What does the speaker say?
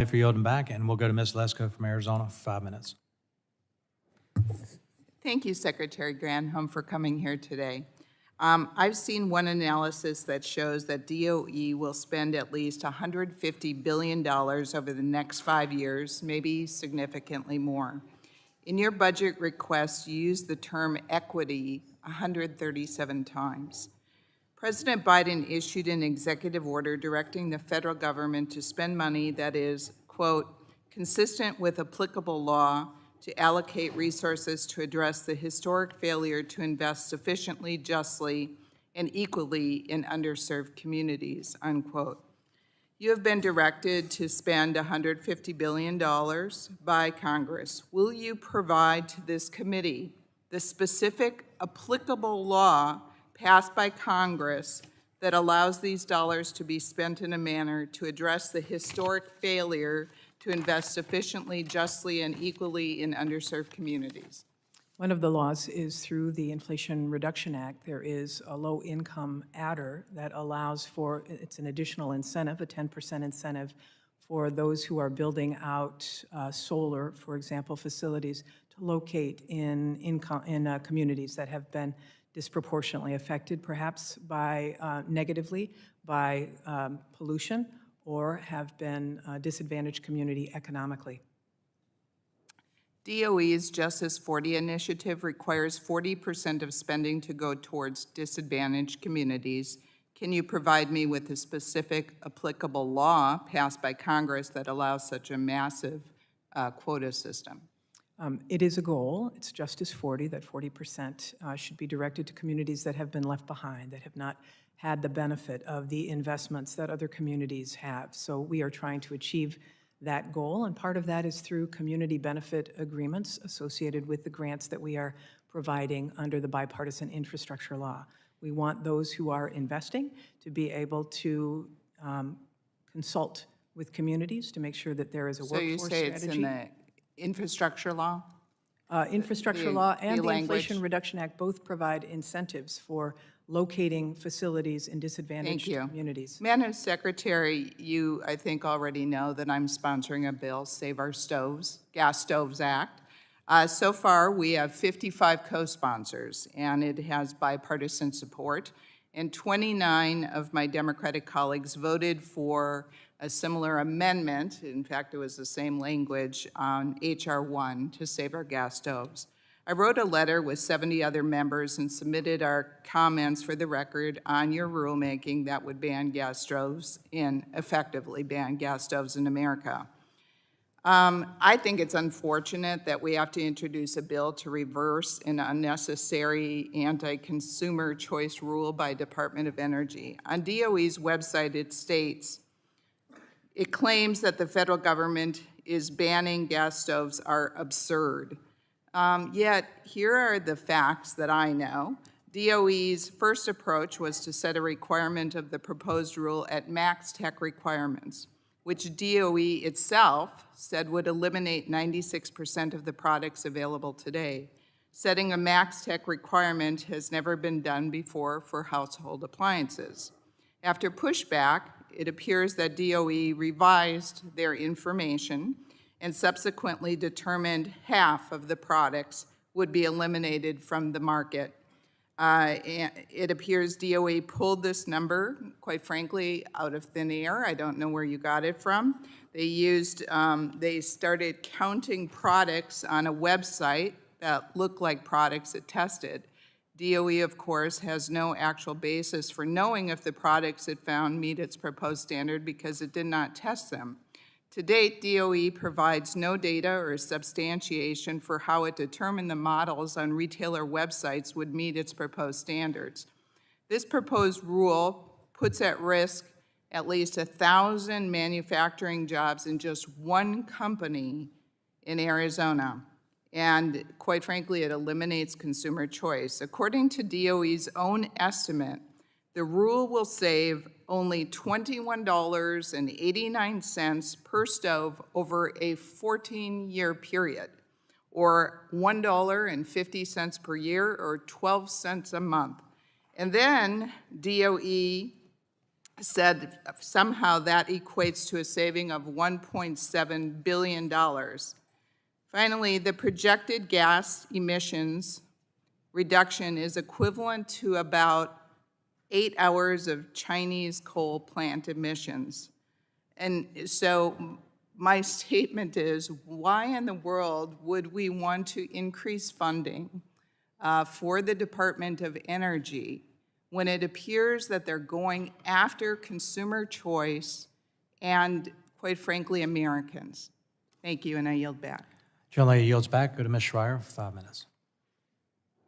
For yielding back, and we'll go to Ms. Lesko from Arizona for 5 minutes. Thank you, Secretary Granholm, for coming here today. I've seen one analysis that shows that DOE will spend at least $150 billion over the next 5 years, maybe significantly more. In your budget request, you use the term equity 137 times. President Biden issued an executive order directing the federal government to spend money that is, quote, consistent with applicable law to allocate resources to address the historic failure to invest sufficiently, justly, and equally in underserved communities, unquote. You have been directed to spend $150 billion by Congress. Will you provide to this committee the specific applicable law passed by Congress that allows these dollars to be spent in a manner to address the historic failure to invest sufficiently, justly, and equally in underserved communities? One of the laws is through the Inflation Reduction Act. There is a low-income adder that allows for, it's an additional incentive, a 10% incentive for those who are building out solar, for example, facilities to locate in communities that have been disproportionately affected, perhaps by negatively by pollution, or have been a disadvantaged community economically. DOE's Justice 40 initiative requires 40% of spending to go towards disadvantaged communities. Can you provide me with a specific applicable law passed by Congress that allows such a massive quota system? It is a goal. It's Justice 40, that 40% should be directed to communities that have been left behind, that have not had the benefit of the investments that other communities have. So we are trying to achieve that goal, and part of that is through community benefit agreements associated with the grants that we are providing under the bipartisan infrastructure law. We want those who are investing to be able to consult with communities to make sure that there is a workforce strategy. So you say it's in the infrastructure law? Infrastructure law and the language. Inflation Reduction Act both provide incentives for locating facilities in disadvantaged communities. Madam Secretary, you, I think, already know that I'm sponsoring a bill, Save Our Stoves, Gas Stoves Act. So far, we have 55 co-sponsors, and it has bipartisan support. And 29 of my Democratic colleagues voted for a similar amendment. In fact, it was the same language on H.R. 1 to save our gas stoves. I wrote a letter with 70 other members and submitted our comments for the record on your rulemaking that would ban gas stoves and effectively ban gas stoves in America. I think it's unfortunate that we have to introduce a bill to reverse an unnecessary anti-consumer choice rule by Department of Energy. On DOE's website, it states, it claims that the federal government is banning gas stoves are absurd. Yet, here are the facts that I know. DOE's first approach was to set a requirement of the proposed rule at max tech requirements, which DOE itself said would eliminate 96% of the products available today. Setting a max tech requirement has never been done before for household appliances. After pushback, it appears that DOE revised their information and subsequently determined half of the products would be eliminated from the market. It appears DOE pulled this number, quite frankly, out of thin air. I don't know where you got it from. They started counting products on a website that looked like products it tested. DOE, of course, has no actual basis for knowing if the products it found meet its proposed standard because it did not test them. To date, DOE provides no data or substantiation for how it determined the models on retailer websites would meet its proposed standards. This proposed rule puts at risk at least 1,000 manufacturing jobs in just one company in Arizona. And quite frankly, it eliminates consumer choice. According to DOE's own estimate, the rule will save only $21.89 per stove over a 14-year period, or $1.50 per year, or 12 cents a month. And then DOE said somehow that equates to a saving of $1.7 billion. Finally, the projected gas emissions reduction is equivalent to about 8 hours of Chinese coal plant emissions. And so my statement is, why in the world would we want to increase funding for the Department of Energy when it appears that they're going after consumer choice and, quite frankly, Americans? Thank you, and I yield back. Generally yields back. Go to Ms. Schreier for 5 minutes.